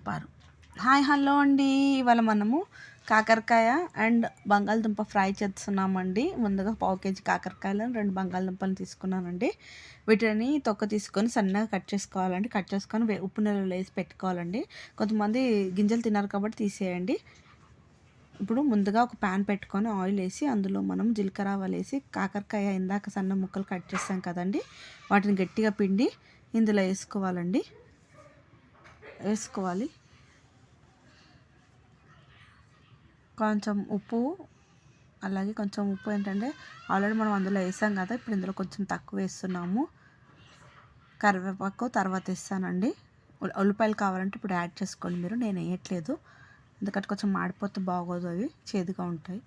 చెప్పారు. Hi hello అండి. ఇవాళ మనము కాకరకాయ అండ్ బంగాళదుంప ఫ్రై చేస్తున్నామండి. ముందుగా పావు కేజీ కాకరకాయలు 2 బంగాళదుంపలు తీసుకున్నానండి. వీటిని తొక్క తీసుకొని సన్నగా కట్ చేసుకోవాలండి. కట్ చేసుకొని ఉప్పు నీళ్ళలో వేసి పెట్టుకోవాలండి. కొంతమంది గింజలు తిన్నారు కాబట్టి తీసేయండి. ఇప్పుడు ముందుగా ఒక ప్యాన్ పెట్టుకొని ఆయిల్ వేసి అందులో మనం జీలకర్ర ఆవాలు వేసి కాకరకాయ ఇందాక సన్న ముక్కలు కట్ చేస్తాం కదండి, వాటిని గట్టిగా పిండి ఇందులో వేసుకోవాలి. కొంచెం ఉప్పు, అలాగే కొంచెం ఉప్పు ఏంటంటే ఆల్రెడీ మనం అందులో వేసాం కదా, ఇప్పుడు ఇందులో కొంచెం తక్కువ వేస్తున్నాము. కరివేపాకు తర్వాత వేస్తానండి. ఉల్లిపాయలు కావాలంటే ఇప్పుడు యాడ్ చేసుకోండి మీరు, నేను వేయట్లేదు ఎందుకంటే కొంచెం మాడిపోతే బాగోదు, అవి చేదుగా ఉంటాయి.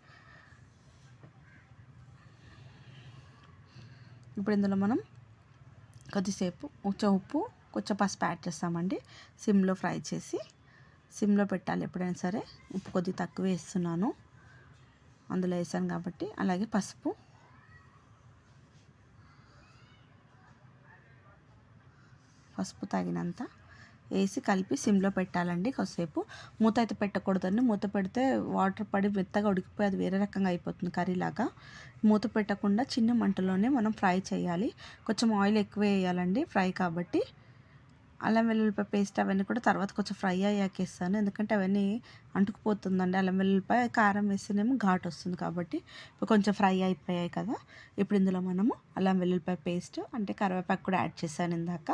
ఇప్పుడు ఇందులో మనం కొద్దిసేపు కొంచెం ఉప్పు కొంచెం పసుపు యాడ్ చేస్తామండి. సిమ్లో ఫ్రై చేసి సిమ్లో పెట్టాలి ఎప్పుడైనా సరే. ఉప్పు కొద్దిగా తక్కువ వేస్తున్నాను, అందులో వేసాను కాబట్టి. అలాగే పసుపు, తగినంత వేసి కలిపి సిమ్లో పెట్టాలండి. కొద్దిసేపు మూత అయితే పెట్టకూడదండి. మూత పెడితే వాటర్ పడి మెత్తగా ఉడికిపోయి అది వేరే రకంగా అయిపోతుంది కర్రీలాగా. మూత పెట్టకుండా చిన్న మంటలోనే మనం ఫ్రై చేయాలి. కొంచెం ఆయిల్ ఎక్కువ వేయాలండి ఫ్రై కాబట్టి. అల్లం వెల్లుల్లిపాయ పేస్ట్ అవన్నీ కూడా తర్వాత కొంచెం ఫ్రై అయ్యాక వేస్తాను, ఎందుకంటే అవన్నీ అంటుకుపోతుందండి. అల్లం వెల్లుల్లిపాయ కారం వేస్తేనేమో ఘాటు వస్తుంది కాబట్టి. ఇప్పుడు కొంచెం ఫ్రై అయిపోయాయి కదా, ఇప్పుడు ఇందులో మనము అల్లం వెల్లుల్లిపాయ పేస్ట్ అంటే కరివేపాకు కూడా యాడ్ చేశాను ఇందాక.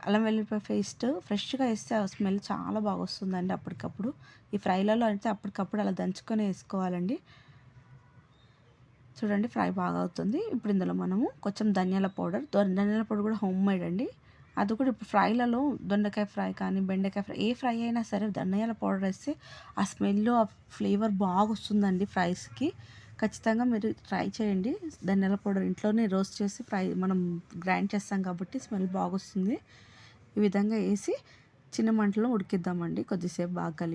అల్లం వెల్లుల్లిపాయ పేస్ట్ ఫ్రెష్గా వేస్తే ఆ స్మెల్ చాలా బాగా వస్తుందండి అప్పటికప్పుడు. ఈ ఫ్రైలలో అయితే అప్పటికప్పుడు అలా దంచుకొని వేసుకోవాలండి. చూడండి ఫ్రై బాగా అవుతుంది. ఇప్పుడు ఇందులో మనము కొంచెం ధనియాల పౌడర్ కూడా హోమ్ మేడ్ అండి. అది కూడా ఇప్పుడు ఫ్రైలలో దొండకాయ ఫ్రై కానీ బెండకాయ ఫ్రై ఏ ఫ్రై అయినా సరే ధనియాల పౌడర్ వేస్తే ఆ స్మెల్ ఆ ఫ్లేవర్ బాగా వస్తుందండి ఫ్రైస్కి. ఖచ్చితంగా మీరు ట్రై చేయండి. ధనియాల పౌడర్ ఇంట్లోనే రోస్ట్ చేసి మనం గ్రైండ్ చేస్తాం కాబట్టి స్మెల్ బాగా వస్తుంది. ఈ విధంగా వేసి చిన్న మంటలో ఉడికిద్దామండి కొద్దిసేపు బాగా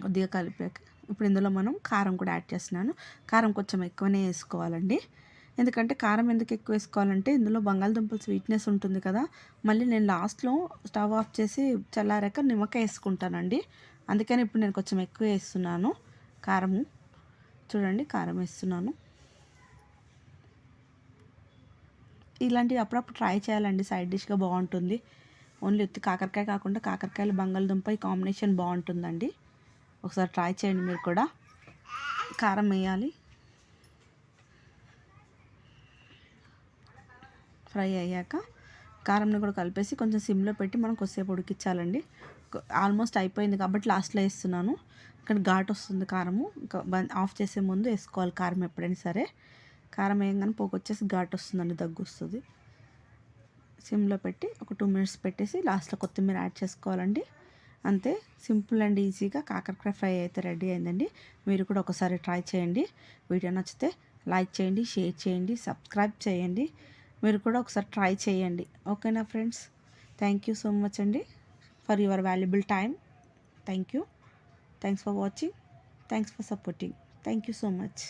కొద్దిగా కలిపాక ఇప్పుడు ఇందులో మనం కారం కూడా యాడ్ చేస్తున్నాను. కారం కొంచెం ఎక్కువనే వేసుకోవాలండి. ఎందుకంటే కారం ఎందుకు ఎక్కువ వేసుకోవాలంటే ఇందులో బంగాళదుంపల స్వీట్నెస్ ఉంటుంది కదా, మళ్ళీ నేను లాస్ట్లో స్టవ్ ఆఫ్ చేసి చల్లారాక నిమ్మకాయ వేసుకుంటానండి. అందుకని ఇప్పుడు నేను కొంచెం ఎక్కువ వేస్తున్నాను కారము. చూడండి కారం వేస్తున్నాను. ఇలాంటివి అప్పుడప్పుడు ట్రై చేయాలండి, సైడ్ డిష్గా బాగుంటుంది. ఓన్లీ ఉత్తి కాకరకాయ కాకుండా కాకరకాయలు బంగాళదుంప ఈ కాంబినేషన్ బాగుంటుందండి. ఒకసారి ట్రై చేయండి మీరు కూడా. కారం వేయాలి. ఫ్రై అయ్యాక కారంని కూడా కలిపేసి కొంచెం సిమ్లో పెట్టి మనం కొద్దిసేపు ఉడికించాలండి. ఆల్మోస్ట్ అయిపోయింది కాబట్టి లాస్ట్లో వేస్తున్నాను. ఇక్కడ ఘాటు వస్తుంది కారము, ఇంకా ఆఫ్ చేసే ముందు వేసుకోవాలి కారం ఎప్పుడైనా సరే. కారం వేయగానే పోకు వచ్చేసి ఘాటు వస్తుందండి, దగ్గు వస్తుంది. సిమ్లో పెట్టి ఒక 2 minutes పెట్టేసి లాస్ట్లో కొత్తిమీర యాడ్ చేసుకోవాలండి. అంతే, సింపుల్ అండ్ ఈజీగా కాకరకాయ ఫ్రై అయితే రెడీ అయిందండి. మీరు కూడా ఒకసారి ట్రై చేయండి. వీడియో నచ్చితే లైక్ చేయండి, షేర్ చేయండి, సబ్స్క్రైబ్ చేయండి. మీరు కూడా ఒకసారి ట్రై చేయండి. ఓకేనా friends? Thank you so much అండి for your valuable time. Thank you. Thanks for watching. Thanks for supporting. Thank you so much.